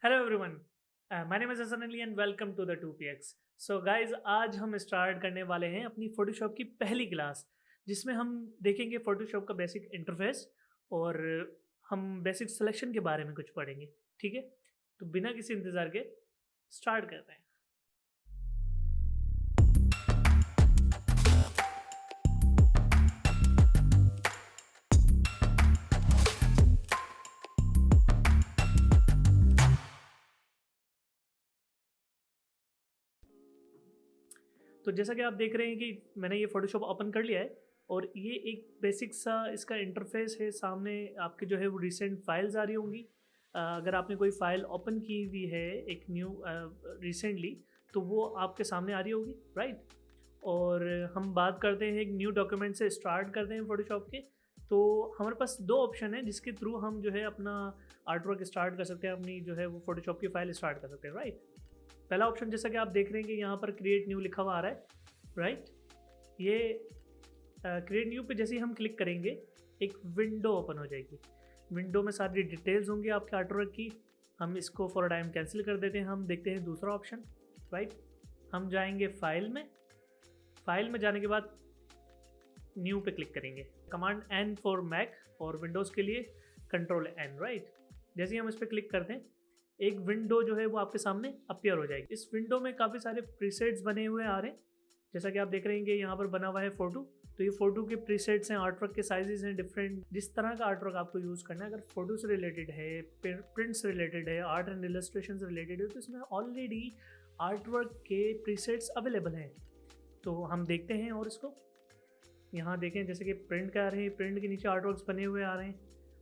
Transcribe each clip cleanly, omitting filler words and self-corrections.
Hello everyone, my name is Hasan Ali and welcome to the 2px। So guys, आज हम start करने वाले हैं अपनी फोटोशॉप की पहली क्लास, जिसमें हम देखेंगे फोटोशॉप का बेसिक इंटरफेस और हम बेसिक सिलेक्शन के बारे में कुछ पढ़ेंगे। ठीक है, तो बिना किसी इंतज़ार के स्टार्ट करते हैं। तो जैसा कि आप देख रहे हैं कि मैंने ये फ़ोटोशॉप ओपन कर लिया है और ये एक बेसिक सा इसका इंटरफेस है। सामने आपके जो है वो रिसेंट फाइल्स आ रही होंगी। अगर आपने कोई फ़ाइल ओपन की हुई है एक न्यू रिसेंटली, तो वो आपके सामने आ रही होगी, राइट। और हम बात करते हैं एक न्यू डॉक्यूमेंट से स्टार्ट करते हैं फ़ोटोशॉप के। तो हमारे पास दो ऑप्शन है जिसके थ्रू हम जो है अपना आर्ट वर्क स्टार्ट कर सकते हैं, अपनी जो है वो फ़ोटोशॉप की फ़ाइल स्टार्ट कर सकते हैं, राइट। पहला ऑप्शन जैसा कि आप देख रहे हैं कि यहाँ पर क्रिएट न्यू लिखा हुआ आ रहा है, राइट। ये क्रिएट न्यू पे जैसे ही हम क्लिक करेंगे एक विंडो ओपन हो जाएगी। विंडो में सारी डिटेल्स होंगी आपके आर्टवर्क की। हम इसको फॉर टाइम कैंसिल कर देते हैं। हम देखते हैं दूसरा ऑप्शन, राइट। हम जाएंगे फाइल में। फाइल में जाने के बाद न्यू पे क्लिक करेंगे। कमांड एन फॉर मैक और विंडोज़ के लिए कंट्रोल एन, राइट। जैसे ही हम इस पर क्लिक करते हैं एक विंडो जो है वो आपके सामने अपीयर हो जाएगी। इस विंडो में काफ़ी सारे प्रीसेट्स बने हुए आ रहे हैं। जैसा कि आप देख रहे हैं कि यहाँ पर बना हुआ है फ़ोटो। तो ये फ़ोटो के प्रीसेट्स हैं, आर्टवर्क के साइजेस हैं डिफरेंट। जिस तरह का आर्टवर्क आपको यूज़ करना है, अगर फोटो से रिलेटेड है, प्रिंट से रिलेटेड है, आर्ट एंड इलस्ट्रेशन से रिलेटेड है, तो इसमें ऑलरेडी आर्टवर्क के प्रीसेट्स अवेलेबल हैं। तो हम देखते हैं और इसको यहाँ देखें, जैसे कि प्रिंट के आ रहे हैं, प्रिंट के नीचे आर्टवर्क्स बने हुए आ रहे हैं।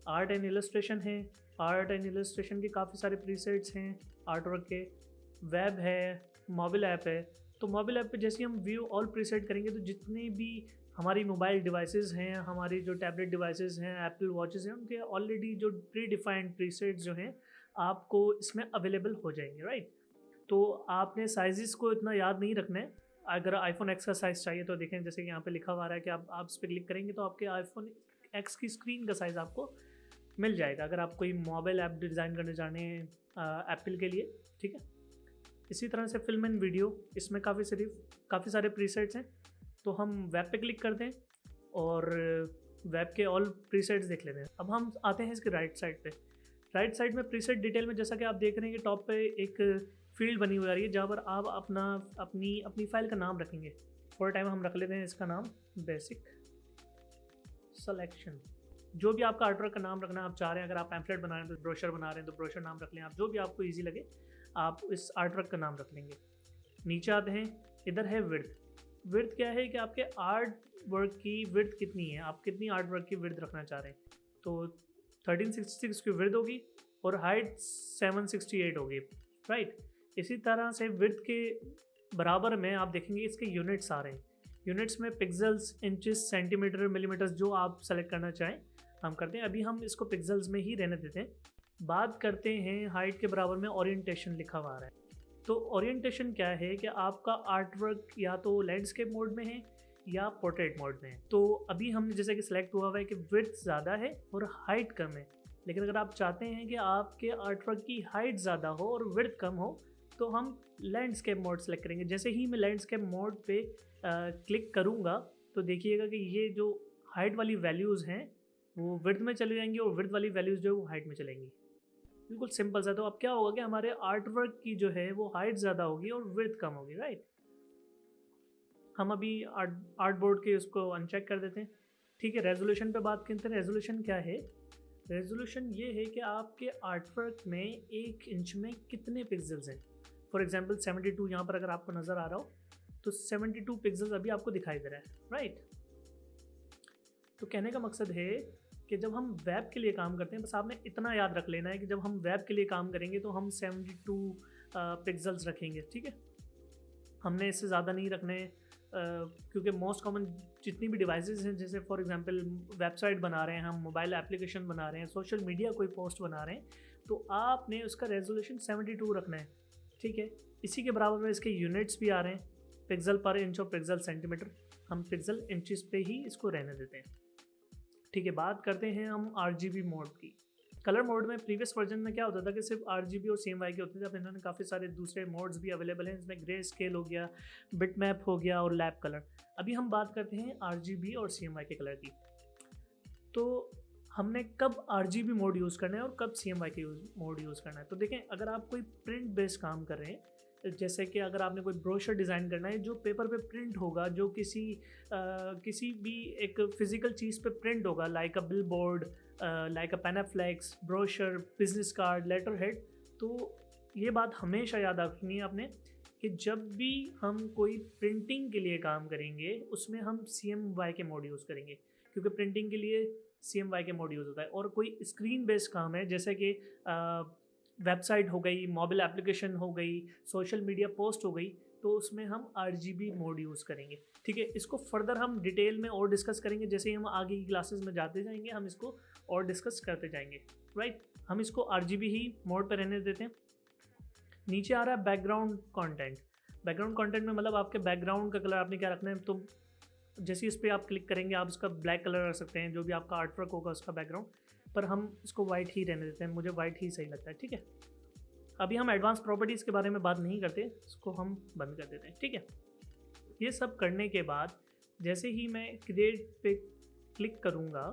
आर्ट एंड इलस्ट्रेशन है, आर्ट एंड इलस्ट्रेशन के काफ़ी सारे प्रीसेट्स हैं आर्टवर्क के। वेब है, मोबाइल ऐप है। तो मोबाइल ऐप पे जैसे ही हम व्यू ऑल प्रीसेट करेंगे तो जितने भी हमारी मोबाइल डिवाइसेस हैं, हमारी जो टैबलेट डिवाइसेस हैं, एप्पल वॉचेस हैं, उनके ऑलरेडी जो प्री डिफाइंड प्रीसेट्स जो हैं आपको इसमें अवेलेबल हो जाएंगे, राइट। तो आपने साइज़ को इतना याद नहीं रखना है। अगर आईफोन एक्स का साइज़ चाहिए तो देखें, जैसे कि यहाँ पे लिखा हुआ है कि आप इस पर क्लिक करेंगे तो आपके आईफोन एक्स की स्क्रीन का साइज़ आपको मिल जाएगा, अगर आप कोई मोबाइल ऐप डिज़ाइन करने जाने हैं एप्पल के लिए, ठीक है। इसी तरह से फिल्म एंड वीडियो, इसमें काफ़ी सारे प्रीसेट्स हैं। तो हम वेब पे क्लिक करते हैं और वेब के ऑल प्रीसेट्स देख लेते हैं। अब हम आते हैं इसके राइट साइड पे। राइट साइड में प्रीसेट डिटेल में जैसा कि आप देख रहे हैं कि टॉप पे एक फील्ड बनी हुई आ रही है जहाँ पर आप अपनी फाइल का नाम रखेंगे। फॉर टाइम हम रख लेते हैं इसका नाम बेसिक सिलेक्शन। जो भी आपका आर्टवर्क का नाम रखना आप चाह रहे हैं, अगर आप पैम्फलेट बना रहे हैं तो ब्रोशर बना रहे हैं तो ब्रोशर नाम रख लें। आप जो भी आपको ईजी लगे आप इस आर्टवर्क का नाम रख लेंगे। नीचे आते हैं, इधर है विड्थ। विड्थ क्या है कि आपके आर्ट वर्क की विड्थ कितनी है, आप कितनी आर्ट वर्क की विड्थ रखना चाह रहे हैं। तो 1366 की विड्थ होगी और हाइट 768 होगी, राइट। इसी तरह से विड्थ के बराबर में आप देखेंगे इसके यूनिट्स आ रहे हैं। यूनिट्स में पिक्सल्स, इंचेस, सेंटीमीटर, मिलीमीटर्स, जो आप सेलेक्ट करना चाहें हम करते हैं। अभी हम इसको पिक्सल्स में ही रहने देते हैं। बात करते हैं हाइट के बराबर में ओरिएंटेशन लिखा हुआ आ रहा है। तो ओरिएंटेशन क्या है कि आपका आर्टवर्क या तो लैंडस्केप मोड में है या पोर्ट्रेट मोड में है। तो अभी हमने जैसे कि सिलेक्ट हुआ है कि विड्थ ज़्यादा है और हाइट कम है। लेकिन अगर आप चाहते हैं कि आपके आर्टवर्क की हाइट ज़्यादा हो और विड्थ कम हो तो हम लैंडस्केप मोड सेलेक्ट करेंगे। जैसे ही मैं लैंडस्केप मोड पे क्लिक करूँगा तो देखिएगा कि ये जो हाइट वाली वैल्यूज़ हैं वो विड्थ में चली जाएंगी और विड्थ वाली वैल्यूज़ जो है वो हाइट में चलेंगी। बिल्कुल सिंपल सा। तो अब क्या होगा कि हमारे आर्टवर्क की जो है वो हाइट ज़्यादा होगी और विड्थ कम होगी, राइट। हम अभी आर्ट बोर्ड के उसको अनचेक कर देते हैं, ठीक है। रेजोल्यूशन पे बात करते हैं। रेजोल्यूशन क्या है? रेजोल्यूशन ये है कि आपके आर्टवर्क में 1 इंच में कितने पिक्सल्स हैं। फॉर एग्जांपल 72 यहाँ पर अगर आपको नज़र आ रहा हो तो 72 पिक्सल्स अभी आपको दिखाई दे रहा है, राइट। तो कहने का मकसद है कि जब हम वेब के लिए काम करते हैं, बस आपने इतना याद रख लेना है कि जब हम वेब के लिए काम करेंगे तो हम 72 पिक्सल्स रखेंगे, ठीक है। हमने इससे ज़्यादा नहीं रखने, क्योंकि मोस्ट कॉमन जितनी भी डिवाइसेस हैं, जैसे फॉर एग्जांपल वेबसाइट बना रहे हैं हम, मोबाइल एप्लीकेशन बना रहे हैं, सोशल मीडिया कोई पोस्ट बना रहे हैं, तो आपने उसका रेजोल्यूशन 72 रखना है, ठीक है। इसी के बराबर में इसके यूनिट्स भी आ रहे हैं, पिक्सल पर इंच और पिक्सल सेंटीमीटर। हम पिक्सल इंचज़ पे ही इसको रहने देते हैं, ठीक है। बात करते हैं हम RGB मोड की। कलर मोड में प्रीवियस वर्जन में क्या होता था कि सिर्फ RGB और CMYK होते थे। अब इन्होंने काफ़ी सारे दूसरे मोड्स भी अवेलेबल हैं, इसमें ग्रे स्केल हो गया, बिट मैप हो गया और लैप कलर। अभी हम बात करते हैं RGB और CMYK कलर की। तो हमने कब RGB मोड यूज़ करना है और कब CMYK मोड यूज़ करना है। तो देखें, अगर आप कोई प्रिंट बेस्ड काम कर रहे हैं, जैसे कि अगर आपने कोई ब्रोशर डिज़ाइन करना है जो पेपर पे प्रिंट होगा, जो किसी भी एक फिज़िकल चीज़ पे प्रिंट होगा, like a bill board, like a panaflex, brochure, business card, letter head, तो ये बात हमेशा याद रखनी है आपने कि जब भी हम कोई प्रिंटिंग के लिए काम करेंगे उसमें हम CMYK मोड यूज़ करेंगे, क्योंकि प्रिंटिंग के लिए CMYK मोड यूज़ होता है। और कोई स्क्रीन बेस्ड काम है, जैसे कि वेबसाइट हो गई, मोबाइल एप्लीकेशन हो गई, सोशल मीडिया पोस्ट हो गई, तो उसमें हम RGB मोड यूज़ करेंगे। ठीक है, इसको फर्दर हम डिटेल में और डिस्कस करेंगे, जैसे ही हम आगे की क्लासेस में जाते जाएंगे हम इसको और डिस्कस करते जाएंगे। राइट, हम इसको RGB ही मोड पर रहने देते हैं। नीचे आ रहा है बैकग्राउंड कंटेंट। बैकग्राउंड कंटेंट में मतलब आपके बैकग्राउंड का कलर आपने क्या रखना है। तो जैसे इस पर आप क्लिक करेंगे आप इसका ब्लैक कलर रख सकते हैं, जो भी आपका आर्टवर्क होगा उसका बैकग्राउंड, पर हम इसको वाइट ही रहने देते हैं, मुझे वाइट ही सही लगता है। ठीक है, अभी हम एडवांस प्रॉपर्टीज़ के बारे में बात नहीं करते, इसको हम बंद कर देते हैं। ठीक है, ये सब करने के बाद जैसे ही मैं क्रिएट पे क्लिक करूँगा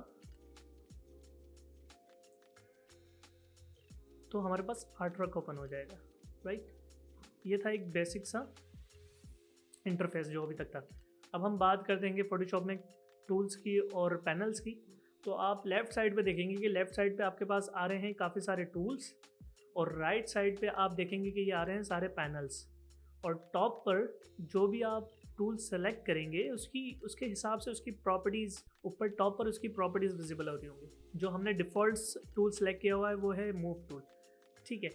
तो हमारे पास आर्टवर्क ओपन हो जाएगा। राइट, ये था एक बेसिक सा इंटरफेस जो अभी तक था। अब हम बात कर देंगे फोटोशॉप में टूल्स की और पैनल्स की। तो आप लेफ़्ट साइड पे देखेंगे कि लेफ़्ट साइड पे आपके पास आ रहे हैं काफ़ी सारे टूल्स, और राइट साइड पे आप देखेंगे कि ये आ रहे हैं सारे पैनल्स। और टॉप पर जो भी आप टूल सेलेक्ट करेंगे उसके हिसाब से उसकी प्रॉपर्टीज़ ऊपर टॉप पर उसकी प्रॉपर्टीज़ विजिबल होती होंगी। जो हमने डिफ़ॉल्ट टूल सेलेक्ट किया हुआ है वो है मूव टूल। ठीक है,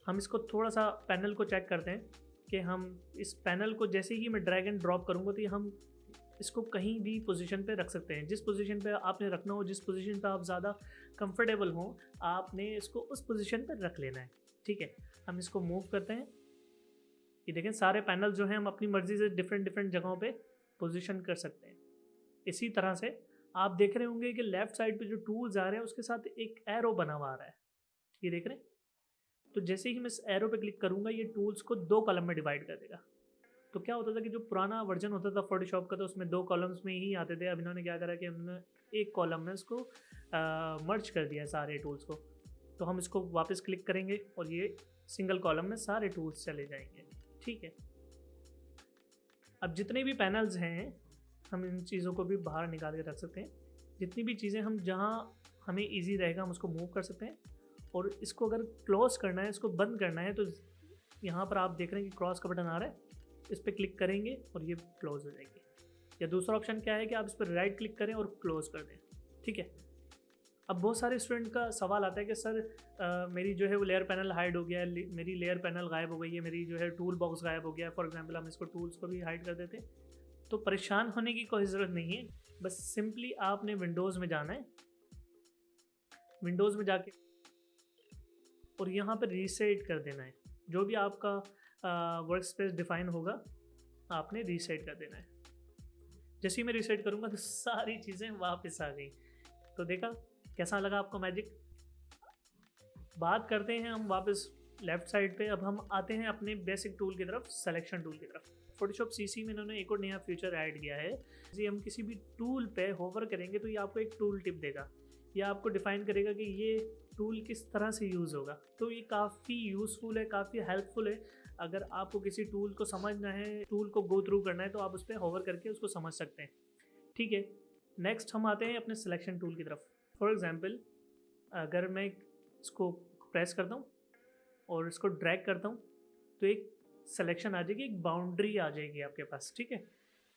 हम इसको थोड़ा सा पैनल को चेक करते हैं कि हम इस पैनल को जैसे ही मैं ड्रैग एंड ड्रॉप करूँगा तो ये हम इसको कहीं भी पोजीशन पे रख सकते हैं। जिस पोजीशन पे आपने रखना हो, जिस पोजीशन पे आप ज़्यादा कंफर्टेबल हो, आपने इसको उस पोजीशन पे रख लेना है। ठीक है, हम इसको मूव करते हैं। ये देखें, सारे पैनल जो हैं हम अपनी मर्ज़ी से डिफरेंट डिफरेंट जगहों पे पोजीशन कर सकते हैं। इसी तरह से आप देख रहे होंगे कि लेफ़्ट साइड पे जो टूल्स आ रहे हैं उसके साथ एक एरो बना हुआ आ रहा है, ये देख रहे हैं। तो जैसे ही मैं इस एरो पे क्लिक करूँगा ये टूल्स को 2 कॉलम में डिवाइड कर देगा। तो क्या होता था कि जो पुराना वर्जन होता था फोटोशॉप का तो उसमें 2 कॉलम्स में ही आते थे। अब इन्होंने क्या करा कि हमने एक कॉलम में इसको मर्ज कर दिया सारे टूल्स को। तो हम इसको वापस क्लिक करेंगे और ये सिंगल कॉलम में सारे टूल्स चले जाएंगे। ठीक है, अब जितने भी पैनल्स हैं हम इन चीज़ों को भी बाहर निकाल के रख सकते हैं। जितनी भी चीज़ें हम जहाँ हमें ईजी रहेगा हम उसको मूव कर सकते हैं। और इसको अगर क्लोज़ करना है, इसको बंद करना है, तो यहाँ पर आप देख रहे हैं कि क्रॉस का बटन आ रहा है, इस पर क्लिक करेंगे और ये क्लोज़ हो जाएगी। या दूसरा ऑप्शन क्या है कि आप इस पर राइट क्लिक करें और क्लोज़ कर दें। ठीक है, अब बहुत सारे स्टूडेंट का सवाल आता है कि सर मेरी जो है वो लेयर पैनल हाइड हो गया है, मेरी लेयर पैनल गायब हो गई है, मेरी जो है टूल बॉक्स गायब हो गया है। फॉर एग्जांपल हम इसको टूल्स को भी हाइड कर देते हैं। तो परेशान होने की कोई ज़रूरत नहीं है, बस सिंपली आपने विंडोज़ में जाना है। विंडोज़ में जाके और यहाँ पर रीसेट कर देना है। जो भी आपका वर्क स्पेस डिफाइन होगा आपने रीसेट कर देना है। जैसे ही मैं रीसेट करूँगा तो सारी चीज़ें वापस आ गई। तो देखा कैसा लगा आपको मैजिक। बात करते हैं हम वापस लेफ़्ट साइड पे। अब हम आते हैं अपने बेसिक टूल की तरफ, सिलेक्शन टूल की तरफ। फोटोशॉप CC में इन्होंने एक और नया फीचर ऐड किया है। जैसे हम किसी भी टूल पे होवर करेंगे तो ये आपको एक टूल टिप देगा, या आपको डिफ़ाइन करेगा कि ये टूल किस तरह से यूज़ होगा। तो ये काफ़ी यूज़फुल है, काफ़ी हेल्पफुल है। अगर आपको किसी टूल को समझना है, टूल को गो थ्रू करना है, तो आप उस पर होवर करके उसको समझ सकते हैं। ठीक है, नेक्स्ट हम आते हैं अपने सिलेक्शन टूल की तरफ। फॉर एग्जांपल अगर मैं इसको प्रेस करता हूँ और इसको ड्रैग करता हूँ तो एक सिलेक्शन आ जाएगी, एक बाउंड्री आ जाएगी आपके पास। ठीक है,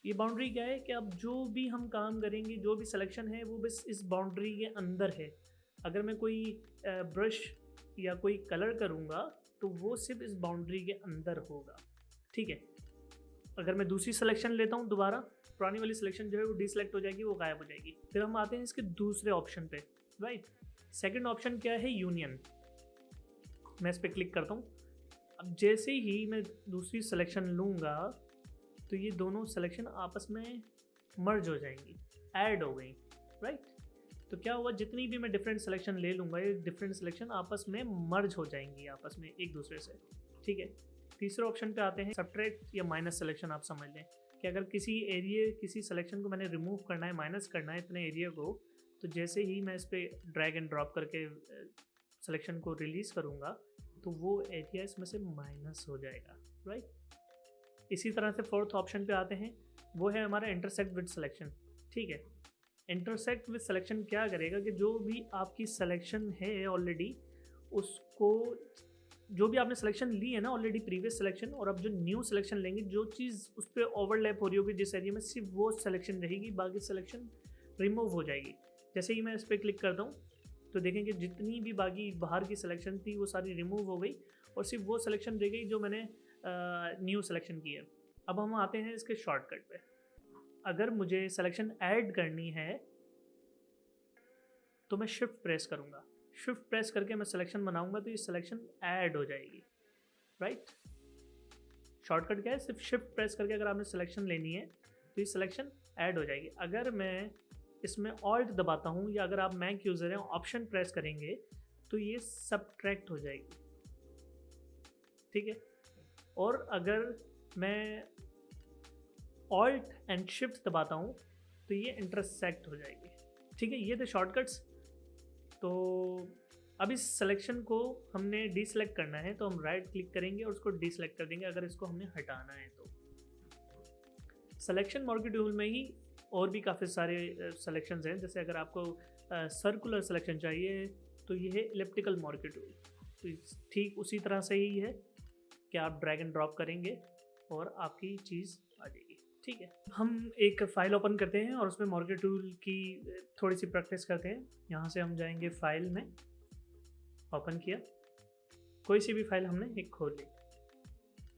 ये बाउंड्री क्या है कि अब जो भी हम काम करेंगे, जो भी सिलेक्शन है वो बस इस बाउंड्री के अंदर है। अगर मैं कोई ब्रश या कोई कलर करूँगा तो वो सिर्फ इस बाउंड्री के अंदर होगा। ठीक है, अगर मैं दूसरी सिलेक्शन लेता हूँ दोबारा, पुरानी वाली सिलेक्शन जो है वो डिसलेक्ट हो जाएगी, वो गायब हो जाएगी। फिर हम आते हैं इसके दूसरे ऑप्शन पे। राइट, सेकंड ऑप्शन क्या है? यूनियन। मैं इस पर क्लिक करता हूँ। अब जैसे ही मैं दूसरी सिलेक्शन लूँगा तो ये दोनों सिलेक्शन आपस में मर्ज हो जाएंगी, ऐड हो गई। राइट, तो क्या हुआ, जितनी भी मैं डिफरेंट सिलेक्शन ले लूँगा ये डिफरेंट सिलेक्शन आपस में मर्ज हो जाएंगी आपस में एक दूसरे से, ठीक है। तीसरे ऑप्शन पे आते हैं, सब्ट्रैक्ट या माइनस सिलेक्शन। आप समझ लें कि अगर किसी एरिया किसी सिलेक्शन को मैंने रिमूव करना है, माइनस करना है इतने एरिया को, तो जैसे ही मैं इस पर ड्रैग एंड ड्रॉप करके सिलेक्शन को रिलीज़ करूँगा तो वो एरिया इसमें से माइनस हो जाएगा, राइट। इसी तरह से फोर्थ ऑप्शन पे आते हैं, वो है हमारा इंटरसेक्ट विद सिलेक्शन, ठीक है। इंटरसेक्ट विद सिलेक्शन क्या करेगा कि जो भी आपकी सिलेक्शन है ऑलरेडी, उसको जो भी आपने सिलेक्शन ली है ना ऑलरेडी प्रीवियस सिलेक्शन, और अब जो न्यू सिलेक्शन लेंगे, जो चीज़ उस पर ओवरलैप हो रही होगी जिस एरिया में, सिर्फ वो सिलेक्शन रहेगी, बाकी सिलेक्शन रिमूव हो जाएगी। जैसे ही मैं इस पर क्लिक करता हूँ तो देखेंगे जितनी भी बाकी बाहर की सिलेक्शन थी वो सारी रिमूव हो गई और सिर्फ वो सिलेक्शन रह गई जो मैंने न्यू सिलेक्शन की है। अब हम आते हैं इसके शॉर्टकट पे। अगर मुझे सिलेक्शन ऐड करनी है तो मैं शिफ्ट प्रेस करूँगा, शिफ्ट प्रेस करके मैं सिलेक्शन बनाऊँगा तो ये सिलेक्शन ऐड हो जाएगी, राइट। शॉर्टकट क्या है, सिर्फ शिफ्ट प्रेस करके अगर आपने सिलेक्शन लेनी है तो ये सिलेक्शन ऐड हो जाएगी। अगर मैं इसमें ऑल्ट दबाता हूँ या अगर आप मैक यूज़र हैं ऑप्शन प्रेस करेंगे तो ये सब्ट्रैक्ट हो जाएगी, ठीक है। और अगर मैं ऑल्ट एंड शिफ्ट दबाता हूँ तो ये इंटरसेक्ट हो जाएगी, ठीक है। ये थे शॉर्टकट्स। तो अब इस सिलेक्शन को हमने डीसेलेक्ट करना है तो हम राइट क्लिक करेंगे और उसको डीसेलेक्ट कर देंगे अगर इसको हमें हटाना है तो। सिलेक्शन मार्क्यू टूल में ही और भी काफ़ी सारे सिलेक्शंस हैं, जैसे अगर आपको सर्कुलर सिलेक्शन चाहिए तो ये है इलिप्टिकल मार्क्यू टूल। तो ठीक उसी तरह से ही है कि आप ड्रैग एंड ड्रॉप करेंगे और आपकी चीज़ आ जाएगी, ठीक है। हम एक फ़ाइल ओपन करते हैं और उसमें मार्क्यू टूल की थोड़ी सी प्रैक्टिस करते हैं। यहाँ से हम जाएंगे फाइल में, ओपन किया, कोई सी भी फाइल हमने एक खोल ली।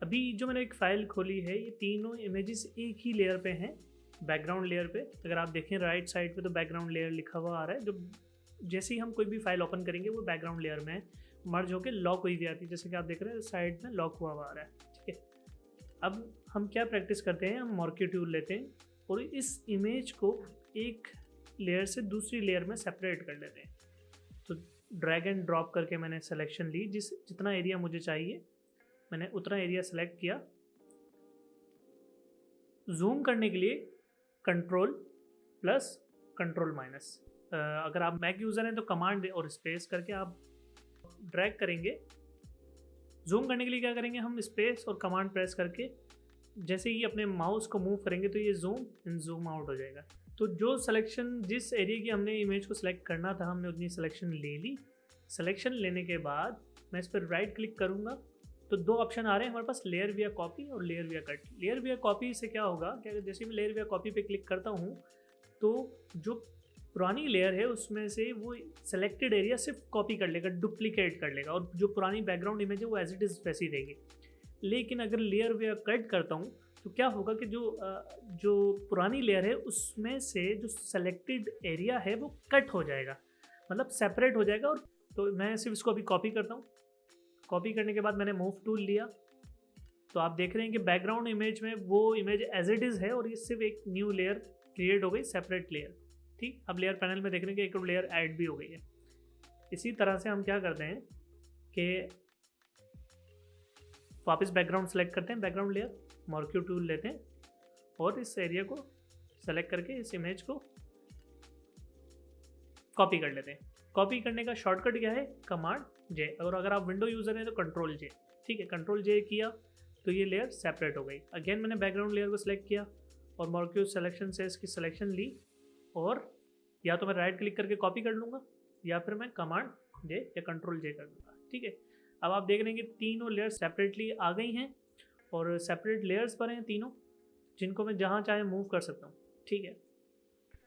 अभी जो मैंने एक फ़ाइल खोली है ये तीनों इमेजेस एक ही लेयर पे हैं, बैकग्राउंड लेयर पे। अगर आप देखें राइट साइड पे तो बैकग्राउंड लेयर लिखा हुआ आ रहा है, जो जैसे ही हम कोई भी फाइल ओपन करेंगे वो बैकग्राउंड लेयर में मर्ज होकर लॉक हुई भी आती है, जैसे कि आप देख रहे हैं साइड में लॉक हुआ आ रहा है, ठीक है। अब हम क्या प्रैक्टिस करते हैं, हम मार्क्यू टूल लेते हैं और इस इमेज को एक लेयर से दूसरी लेयर में सेपरेट कर लेते हैं। तो ड्रैग एंड ड्रॉप करके मैंने सिलेक्शन ली, जितना एरिया मुझे चाहिए मैंने उतना एरिया सेलेक्ट किया। जूम करने के लिए कंट्रोल प्लस कंट्रोल माइनस, अगर आप मैक यूज़र हैं तो कमांड और स्पेस करके आप ड्रैग करेंगे। जूम करने के लिए क्या करेंगे, हम स्पेस और कमांड प्रेस करके जैसे ही अपने माउस को मूव करेंगे तो ये जूम इन जूम आउट हो जाएगा। तो जो सिलेक्शन जिस एरिया की हमने इमेज को सिलेक्ट करना था हमने उतनी सिलेक्शन ले ली। सिलेक्शन लेने के बाद मैं इस पर राइट क्लिक करूँगा तो दो ऑप्शन आ रहे हैं हमारे पास, लेयर विया कॉपी और लेयर विया कट। लेयर विया कॉपी से क्या होगा कि अगर जैसे मैं लेयर विया कॉपी पे क्लिक करता हूँ तो जो पुरानी लेयर है उसमें से वो सेलेक्टेड एरिया सिर्फ कॉपी कर लेगा, डुप्लीकेट कर लेगा, और जो पुरानी बैकग्राउंड इमेज है वो एज इट इज़ वैसी रहेगी। लेकिन अगर लेयर विया कट करता हूँ तो क्या होगा कि जो पुरानी लेयर है उसमें से जो सेलेक्टेड एरिया है वो कट हो जाएगा, मतलब सेपरेट हो जाएगा। और तो मैं सिर्फ इसको अभी कॉपी करता हूँ। कॉपी करने के बाद मैंने मूव टूल लिया तो आप देख रहे हैं कि बैकग्राउंड इमेज में वो इमेज एज इट इज़ है और ये सिर्फ एक न्यू लेयर क्रिएट हो गई, सेपरेट लेयर, ठीक। अब लेयर पैनल में देख रहे हैं कि एक लेयर ऐड भी हो गई है। इसी तरह से हम क्या करते हैं कि वापस बैकग्राउंड सेलेक्ट करते हैं, बैकग्राउंड लेयर, मार्क्यू टूल लेते हैं और इस एरिया को सेलेक्ट करके इस इमेज को कॉपी कर लेते हैं। कॉपी करने का शॉर्टकट क्या है, कमांड जे, और अगर आप विंडो यूज़र हैं तो कंट्रोल जे, ठीक है। कंट्रोल जे किया तो ये लेयर सेपरेट हो गई। अगेन मैंने बैकग्राउंड लेयर को सिलेक्ट किया और मार्क्यू सिलेक्शन से इसकी सिलेक्शन ली और या तो मैं राइट क्लिक करके कॉपी कर लूँगा या फिर मैं कमांड जे या कंट्रोल जे कर दूँगा, ठीक है। अब आप देख रहे हैं कि तीनों लेयर्स सेपरेटली आ गई हैं और सेपरेट लेयर्स पर हैं तीनों, जिनको मैं जहाँ चाहे मूव कर सकता हूँ, ठीक है।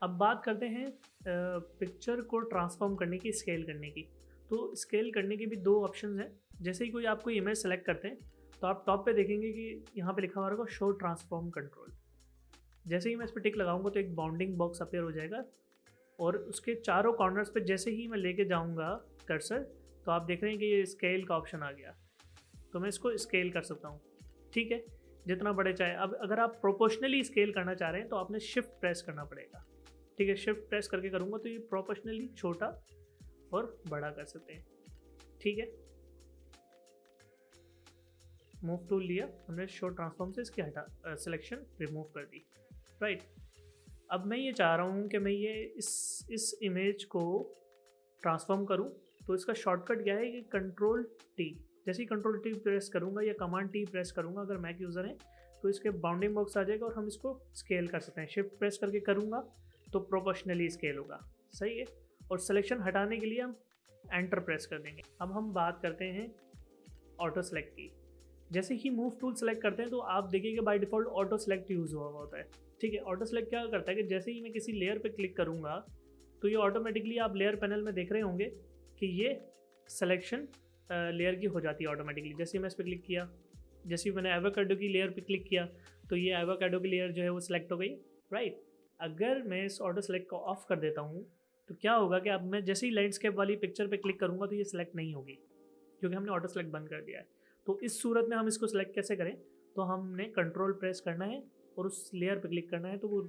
अब बात करते हैं पिक्चर को ट्रांसफॉर्म करने की, स्केल करने की। तो स्केल करने के भी दो ऑप्शंस हैं। जैसे ही कोई आप कोई इमेज सेलेक्ट करते हैं तो आप टॉप पे देखेंगे कि यहाँ पे लिखा हुआ होगा शो ट्रांसफॉर्म कंट्रोल। जैसे ही मैं इस पर टिक लगाऊंगा तो एक बाउंडिंग बॉक्स अपीयर हो जाएगा और उसके चारों कॉर्नर्स पे जैसे ही मैं लेके जाऊंगा कर्सर तो आप देख रहे हैं कि ये स्केल का ऑप्शन आ गया। तो मैं इसको स्केल कर सकता हूँ, ठीक है, जितना बड़े चाहे। अब अगर आप प्रोपोर्शनली स्केल करना चाह रहे हैं तो आपने शिफ्ट प्रेस करना पड़ेगा, ठीक ठीक है, शिफ्ट प्रेस करके करूँगा तो ये प्रोपोर्शनली छोटा और बड़ा कर सकते हैं। ठीक है, मूव टूल लिया हमने, शो ट्रांसफॉर्म से इसकी हटा सिलेक्शन रिमूव कर दी। राइट, अब मैं ये चाह रहा हूँ कि मैं ये इस इमेज को ट्रांसफॉर्म करूँ, तो इसका शॉर्टकट क्या है कि कंट्रोल टी। जैसे ही कंट्रोल टी प्रेस करूँगा या कमांड टी प्रेस करूँगा अगर मैक यूज़र है तो इसके बाउंडिंग बॉक्स आ जाएगा और हम इसको स्केल कर सकते हैं। शिफ्ट प्रेस करके करूँगा तो प्रोपोर्शनली स्केल होगा। सही है, और सिलेक्शन हटाने के लिए हम एंटर प्रेस कर देंगे। अब हम बात करते हैं ऑटो सेलेक्ट की। जैसे ही मूव टूल सेलेक्ट करते हैं तो आप देखिएगा by default auto select use हुआ होता है। ठीक है, ऑटो सेलेक्ट क्या करता है कि जैसे ही मैं किसी लेयर पे क्लिक करूँगा तो ये ऑटोमेटिकली, आप लेयर पैनल में देख रहे होंगे कि ये सिलेक्शन लेयर की हो जाती है ऑटोमेटिकली। जैसे ही मैं इस पर क्लिक किया, जैसे ही मैंने एवोकाडो की लेयर पे क्लिक किया तो ये एवोकाडो की लेयर जो है वो सिलेक्ट हो गई। राइट, अगर मैं इस ऑटो सेलेक्ट को ऑफ कर देता हूँ तो क्या होगा कि अब मैं जैसे ही लैंडस्केप वाली पिक्चर पे क्लिक करूँगा तो ये सिलेक्ट नहीं होगी, क्योंकि हमने ऑटो सेलेक्ट बंद कर दिया है। तो इस सूरत में हम इसको सिलेक्ट कैसे करें, तो हमने कंट्रोल प्रेस करना है और उस लेयर पे क्लिक करना है तो वो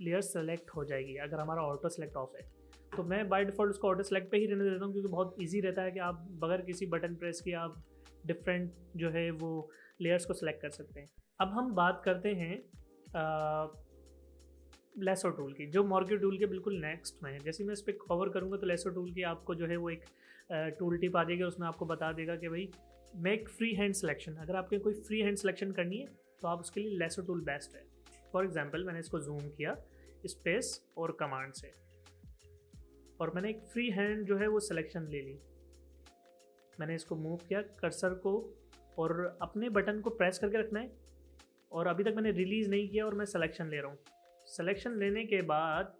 लेयर सेलेक्ट हो जाएगी अगर हमारा ऑटो सेलेक्ट ऑफ है। तो मैं बाय डिफ़ॉल्ट उसको ऑटो सेलेक्ट पे ही रहने देता हूँ, क्योंकि बहुत ईजी रहता है कि आप बगैर किसी बटन प्रेस के आप डिफरेंट जो है वो लेयर्स को सिलेक्ट कर सकते हैं। अब हम बात करते हैं लेसो टूल की, जो मॉर्क्यू टूल के बिल्कुल नेक्स्ट में है। जैसे मैं इस पर कवर करूँगा तो लेसो टूल की आपको जो है वो एक टूल टिप आ जाएगी, उसमें आपको बता देगा कि भाई मेक फ्री हैंड सिलेक्शन। अगर आपके कोई फ्री हैंड सिलेक्शन करनी है तो आप उसके लिए लेसो टूल बेस्ट है। फॉर एग्जांपल मैंने इसको जूम किया स्पेस और कमांड से, और मैंने एक फ्री हैंड जो है वो सिलेक्शन ले ली। मैंने इसको मूव किया कर्सर को, और अपने बटन को प्रेस करके रखना है, और अभी तक मैंने रिलीज़ नहीं किया और मैं सिलेक्शन ले रहा हूँ। सिलेक्शन लेने के बाद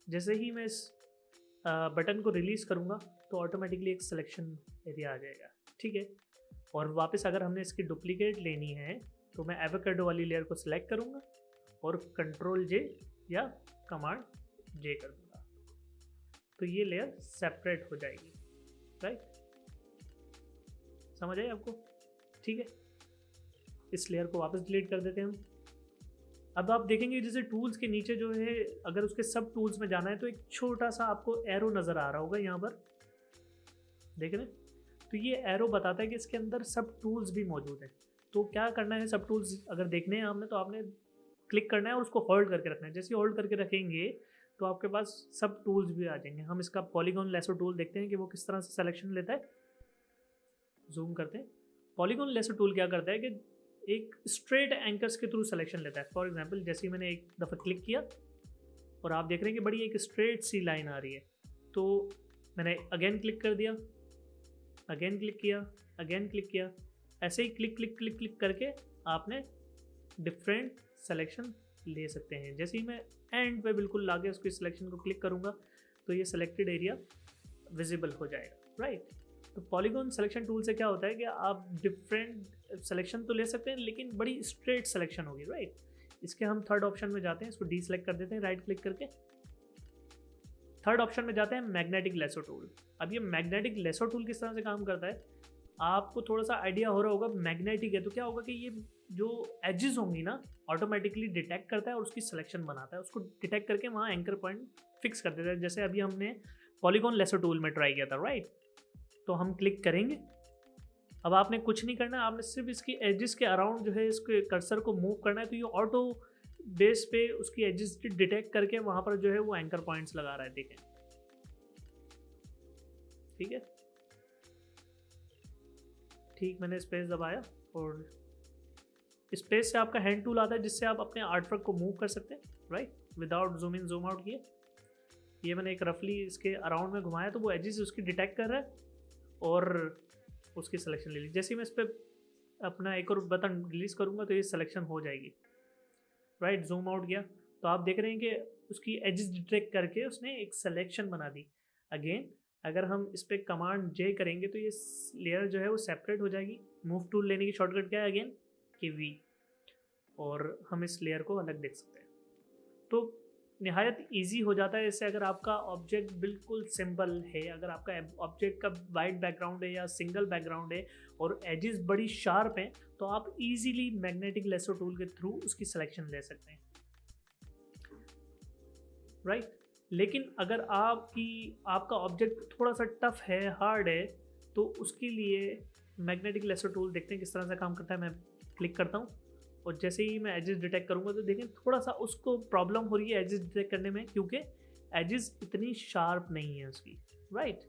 जैसे ही मैं इस बटन को रिलीज़ करूँगा तो ऑटोमेटिकली एक सिलेक्शन एरिया आ जाएगा। ठीक है, और वापस अगर हमने इसकी डुप्लीकेट लेनी है तो मैं एवोकाडो वाली लेयर को सिलेक्ट करूँगा और कंट्रोल जे या कमांड जे कर दूँगा, तो ये लेयर सेपरेट हो जाएगी। राइट, समझ आए आपको? ठीक है, इस लेयर को वापस डिलीट कर देते हैं हम। अब आप देखेंगे जैसे टूल्स के नीचे जो है, अगर उसके सब टूल्स में जाना है तो एक छोटा सा आपको एरो नज़र आ रहा होगा यहाँ पर, देख रहे हैं? तो ये एरो बताता है कि इसके अंदर सब टूल्स भी मौजूद हैं। तो क्या करना है, सब टूल्स अगर देखने हैं आपने तो आपने क्लिक करना है और उसको होल्ड करके रखना है। जैसे होल्ड करके रखेंगे तो आपके पास सब टूल्स भी आ जाएंगे। हम इसका पॉलीगॉन लेसो टूल देखते हैं कि वो किस तरह से सिलेक्शन लेता है। जूम करते हैं। पॉलीगॉन लेसो टूल क्या करता है कि एक स्ट्रेट एंकर्स के थ्रू सिलेक्शन लेता है। फॉर एग्जांपल जैसे ही मैंने एक दफ़ा क्लिक किया और आप देख रहे हैं कि बड़ी एक स्ट्रेट सी लाइन आ रही है, तो मैंने अगेन क्लिक कर दिया, अगेन क्लिक किया, अगेन क्लिक किया, ऐसे ही क्लिक क्लिक क्लिक क्लिक करके आपने डिफरेंट सिलेक्शन ले सकते हैं। जैसे ही मैं एंड पे बिल्कुल लाके उसकी सिलेक्शन को क्लिक करूँगा तो ये सिलेक्टेड एरिया विजिबल हो जाएगा। राइट, तो पॉलीगॉन सिलेक्शन टूल से क्या होता है कि आप डिफरेंट सिलेक्शन तो ले सकते हैं लेकिन बड़ी स्ट्रेट सिलेक्शन होगी। राइट, इसके हम थर्ड ऑप्शन में जाते हैं, इसको डी सेलेक्ट कर देते हैं राइट क्लिक करके। थर्ड ऑप्शन में जाते हैं मैग्नेटिक लेसो टूल। अब ये मैग्नेटिक लेसो टूल किस तरह से काम करता है आपको थोड़ा सा आइडिया हो रहा होगा। मैग्नेटिक है तो क्या होगा कि ये जो एजेस होंगी ना ऑटोमेटिकली डिटेक्ट करता है और उसकी सिलेक्शन बनाता है, उसको डिटेक्ट करके वहाँ एंकर पॉइंट फिक्स कर देता है। जैसे अभी हमने पॉलीगॉन लेसो टूल में ट्राई किया था। राइट, तो हम क्लिक करेंगे। अब आपने कुछ नहीं करना, आपने सिर्फ इसकी एजेस के अराउंड जो है इसके कर्सर को मूव करना है, तो ये ऑटो बेस पे उसकी एजेस डिटेक्ट करके वहाँ पर जो है वो एंकर पॉइंट्स लगा रहा है। देखें, ठीक है, ठीक, मैंने स्पेस दबाया और स्पेस से आपका हैंड टूल आता है जिससे आप अपने आर्टवर्क को मूव कर सकते हैं। Right, without zoom in zoom out किए। ये मैंने एक रफली इसके अराउंड में घुमाया तो वो एजेस उसकी डिटेक्ट कर रहा है और उसकी सिलेक्शन ले ली। जैसे ही मैं इस पर अपना एक और बटन रिलीज़ करूँगा तो ये सिलेक्शन हो जाएगी। राइट, जूम आउट किया तो आप देख रहे हैं कि उसकी एजेस डिटेक्ट करके उसने एक सिलेक्शन बना दी। अगेन अगर हम इस पर कमांड जे करेंगे तो ये लेयर जो है वो सेपरेट हो जाएगी। मूव टूल लेने की शॉर्टकट क्या है अगेन कि वी, और हम इस लेयर को अलग देख सकते हैं। तो निहायत इजी हो जाता है इससे। अगर आपका ऑब्जेक्ट बिल्कुल सिंपल है, अगर आपका ऑब्जेक्ट का वाइट बैकग्राउंड है या सिंगल बैकग्राउंड है और एजेस बड़ी शार्प हैं तो आप इजीली मैग्नेटिक लेसो टूल के थ्रू उसकी सिलेक्शन ले सकते हैं। राइट, लेकिन अगर आपका ऑब्जेक्ट थोड़ा सा टफ है, हार्ड है, तो उसके लिए मैग्नेटिक लेसर टूल देखते हैं किस तरह से काम करता है। मैं क्लिक करता हूँ और जैसे ही मैं एजेस डिटेक्ट करूँगा तो देखें थोड़ा सा उसको प्रॉब्लम हो रही है एजेस डिटेक्ट करने में, क्योंकि एजेस इतनी शार्प नहीं है उसकी, राइट।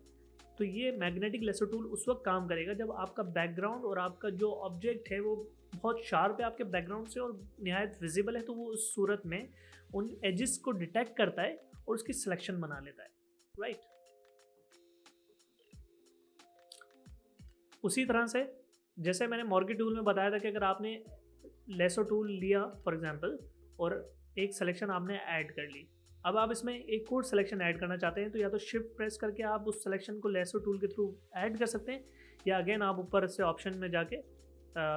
तो ये मैग्नेटिक लेसर टूल उस वक्त काम करेगा जब आपका बैकग्राउंड और आपका जो ऑब्जेक्ट है वो बहुत शार्प है आपके बैकग्राउंड से और निहायत विजिबल है, तो वो उस सूरत में उन एजेस को डिटेक्ट करता है और उसकी सिलेक्शन बना लेता है, राइट। उसी तरह से जैसे मैंने मॉर्गी टूल में बताया था कि अगर आपने लेसो टूल लिया फॉर एग्जांपल और एक सिलेक्शन आपने ऐड कर ली, अब आप इसमें एक और सिलेक्शन ऐड करना चाहते हैं तो या तो शिफ्ट प्रेस करके आप उस सिलेक्शन को लेसो टूल के थ्रू ऐड कर सकते हैं, या अगेन आप ऊपर से ऑप्शन में जाके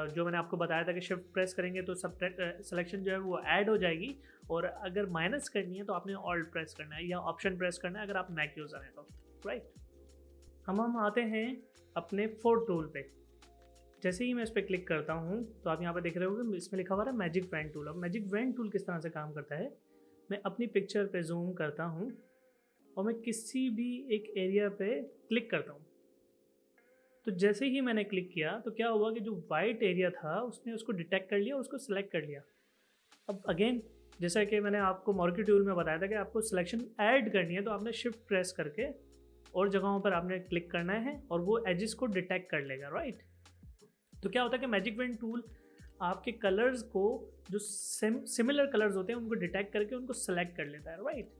जो मैंने आपको बताया था कि शिफ्ट प्रेस करेंगे तो सब सिलेक्शन जो है वो ऐड हो जाएगी, और अगर माइनस करनी है तो आपने ऑल्ट प्रेस करना है या ऑप्शन प्रेस करना है अगर आप मैक यूज़र हैं तो, राइट। हम आते हैं अपने फोर्थ टूल पे। जैसे ही मैं इस पर क्लिक करता हूँ तो आप यहाँ पे देख रहे होगे इसमें लिखा हुआ है मैजिक वैन टूल। अब मैजिक वैन टूल किस तरह से काम करता है, मैं अपनी पिक्चर पे जूम करता हूँ और मैं किसी भी एक एरिया पे क्लिक करता हूँ, तो जैसे ही मैंने क्लिक किया तो क्या हुआ कि जो वाइट एरिया था उसने उसको डिटेक्ट कर लिया और उसको सिलेक्ट कर लिया। अब अगेन जैसा कि मैंने आपको मॉर्की टूल में बताया था कि आपको सिलेक्शन ऐड करनी है तो आपने शिफ्ट प्रेस करके और जगहों पर आपने क्लिक करना है और वो एजेस को डिटेक्ट कर लेगा, राइट। तो क्या होता है कि मैजिक वैन टूल आपके कलर्स को जो सिमिलर कलर्स होते हैं उनको डिटेक्ट करके उनको सेलेक्ट कर लेता है, राइट।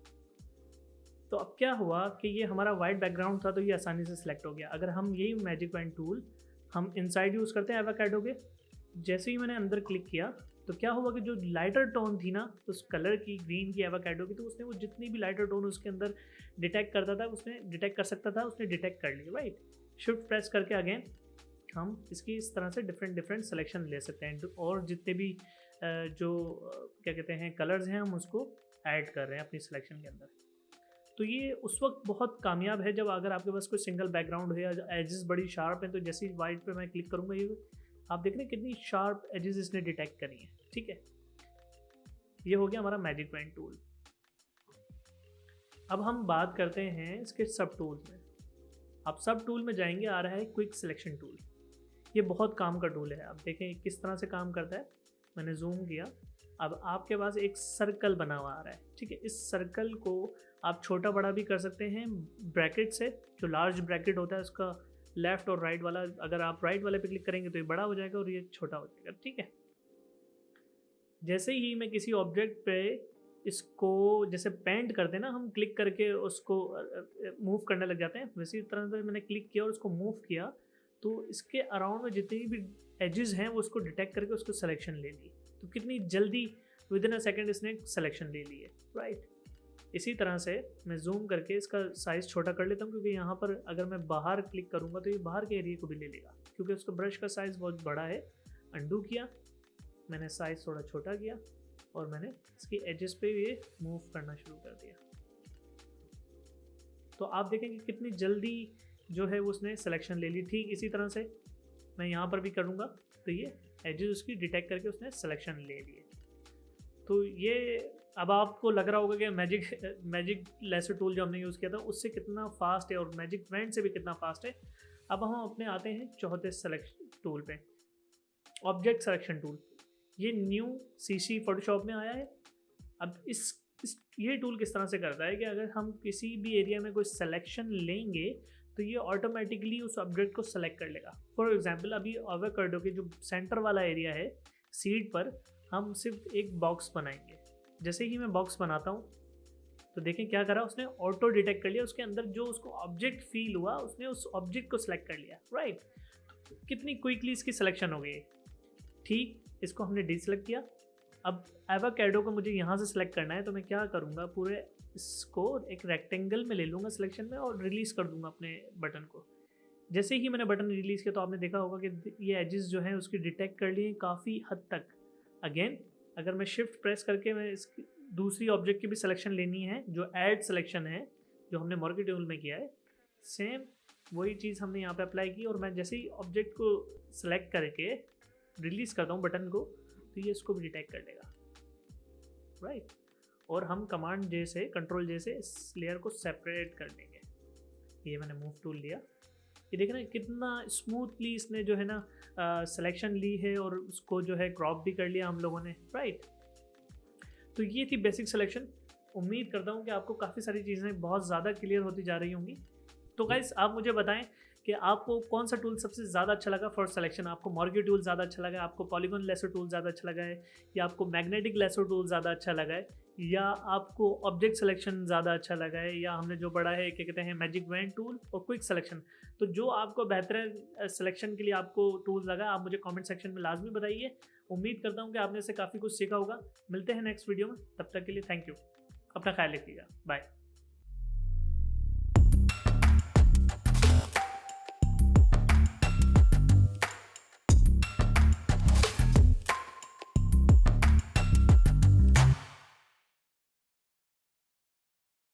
तो अब क्या हुआ कि ये हमारा वाइट बैकग्राउंड था तो ये आसानी से सिलेक्ट हो गया। अगर हम यही मैजिक वैन टूल हम इनसाइड यूज़ करते हैं एवोकाडो के, जैसे ही मैंने अंदर क्लिक किया तो क्या हुआ कि जो लाइटर टोन थी ना उस कलर की, ग्रीन की, एवोकाडो की, तो उसने वो जितनी भी लाइटर टोन उसके अंदर डिटेक्ट करता था उसने डिटेक्ट कर सकता था, उसने डिटेक्ट कर ली, राइट। शिफ्ट प्रेस करके अगेन हम इसकी इस तरह से डिफरेंट सिलेक्शन ले सकते हैं और जितने भी जो क्या कहते हैं कलर्स हैं हम उसको ऐड कर रहे हैं अपनी सिलेक्शन के अंदर। तो ये उस वक्त बहुत कामयाब है जब अगर आपके पास कोई सिंगल बैकग्राउंड हो या एजेस बड़ी शार्प हैं, तो जैसे ही वाइट पे मैं क्लिक करूँगा ये आप देख रहे हैं कितनी शार्प एजेस इसने डिटेक्ट करी हैं, ठीक है। ये हो गया हमारा मैजिक वैन टूल। अब हम बात करते हैं इसके सब टूल्स में। आप सब टूल में जाएंगे, आ रहा है क्विक सिलेक्शन टूल। ये बहुत काम का टूल है। आप देखें किस तरह से काम करता है। मैंने जूम किया, अब आपके पास एक सर्कल बना हुआ आ रहा है, ठीक है। इस सर्कल को आप छोटा बड़ा भी कर सकते हैं ब्रैकेट से, जो लार्ज ब्रैकेट होता है उसका लेफ़्ट और राइट वाला, अगर आप राइट वाले पे क्लिक करेंगे तो ये बड़ा हो जाएगा और ये छोटा हो जाएगा, ठीक है। जैसे ही मैं किसी ऑब्जेक्ट पे इसको जैसे पेंट करते हैं ना हम, क्लिक करके उसको मूव करने लग जाते हैं, वैसी तरह से मैंने क्लिक किया और उसको मूव किया तो इसके अराउंड में जितनी भी एजेस हैं वो उसको डिटेक्ट करके उसको सिलेक्शन ले ली। तो कितनी जल्दी विद इन अ सेकेंड इसने सिलेक्शन ले ली है, राइट। इसी तरह से मैं जूम करके इसका साइज़ छोटा कर लेता हूँ, क्योंकि यहाँ पर अगर मैं बाहर क्लिक करूँगा तो ये बाहर के एरिया को भी ले लेगा, क्योंकि उसका ब्रश का साइज़ बहुत बड़ा है। अंडू किया, मैंने साइज़ थोड़ा छोटा किया और मैंने इसकी एजेस पे ये मूव करना शुरू कर दिया। तो आप देखेंगे कितनी जल्दी जो है वो उसने सिलेक्शन ले ली। ठीक इसी तरह से मैं यहाँ पर भी करूँगा तो ये एजेस उसकी डिटेक्ट करके उसने सिलेक्शन ले लिए। तो ये अब आपको लग रहा होगा कि मैजिक लेसर टूल जो हमने यूज़ किया था उससे कितना फास्ट है और मैजिक वैन से भी कितना फास्ट है। अब हम अपने आते हैं चौथे सेलेक्शन टूल पे, ऑब्जेक्ट सिलेक्शन टूल। ये न्यू सीसी फोटोशॉप में आया है। अब ये टूल किस तरह से करता है कि अगर हम किसी भी एरिया में कोई सिलेक्शन लेंगे तो ये ऑटोमेटिकली उस ऑब्जेक्ट को सेलेक्ट कर लेगा। फॉर एग्जांपल अभी एवोकाडो के जो सेंटर वाला एरिया है सीड पर हम सिर्फ एक बॉक्स बनाएंगे। जैसे ही मैं बॉक्स बनाता हूँ तो देखें क्या करा उसने, ऑटो डिटेक्ट कर लिया, उसके अंदर जो उसको ऑब्जेक्ट फील हुआ उसने उस ऑब्जेक्ट को सिलेक्ट कर लिया, राइट। कितनी क्विकली इसकी सिलेक्शन हो गई। ठीक, इसको हमने डीसेलेक्ट किया। अब एवोकाडो को मुझे यहाँ से सिलेक्ट करना है तो मैं क्या करूँगा, पूरे इसको एक रेक्टेंगल में ले लूँगा सिलेक्शन में और रिलीज़ कर दूँगा अपने बटन को। जैसे ही मैंने बटन रिलीज़ किया तो आपने देखा होगा कि ये एजेस जो हैं उसकी डिटेक्ट कर लिए काफ़ी हद तक। अगेन अगर मैं शिफ्ट प्रेस करके मैं इसकी दूसरी ऑब्जेक्ट की भी सिलेक्शन लेनी है, जो ऐड सिलेक्शन है जो हमने मॉर्की टूल में किया है, सेम वही चीज़ हमने यहाँ पे अप्लाई की। और मैं जैसे ही ऑब्जेक्ट को सिलेक्ट करके रिलीज़ करता हूँ बटन को तो ये इसको भी डिटेक्ट कर लेगा, राइट। और हम कमांड जे से, कंट्रोल जे से इस लेयर को सेपरेट कर देंगे। ये मैंने मूव टूल लिया, ये देख रहे हैं कितना स्मूथली इसने जो है ना सिलेक्शन ली है और उसको जो है क्रॉप भी कर लिया हम लोगों ने, राइट। तो ये थी बेसिक सिलेक्शन। उम्मीद करता हूँ कि आपको काफ़ी सारी चीज़ें बहुत ज़्यादा क्लियर होती जा रही होंगी। तो गाइस आप मुझे बताएं कि आपको कौन सा टूल सबसे ज़्यादा अच्छा लगा फॉर सिलेक्शन। आपको मॉर्गी टूल ज़्यादा अच्छा लगा है, आपको पॉलीगॉन लेसो टूल ज़्यादा अच्छा लगा है, या आपको मैग्नेटिक लेसो टूल ज़्यादा अच्छा लगा है, या आपको ऑब्जेक्ट सिलेक्शन ज़्यादा अच्छा लगा है, या हमने जो पढ़ा है क्या कहते हैं मैजिक वैन टूल और क्विक सिलेक्शन। तो जो आपको बेहतर सिलेक्शन के लिए आपको टूल लगा आप मुझे कमेंट सेक्शन में लाजमी बताइए। उम्मीद करता हूँ कि आपने इससे काफ़ी कुछ सीखा होगा। मिलते हैं नेक्स्ट वीडियो में, तब तक के लिए थैंक यू। अपना ख्याल रखिएगा, बाय।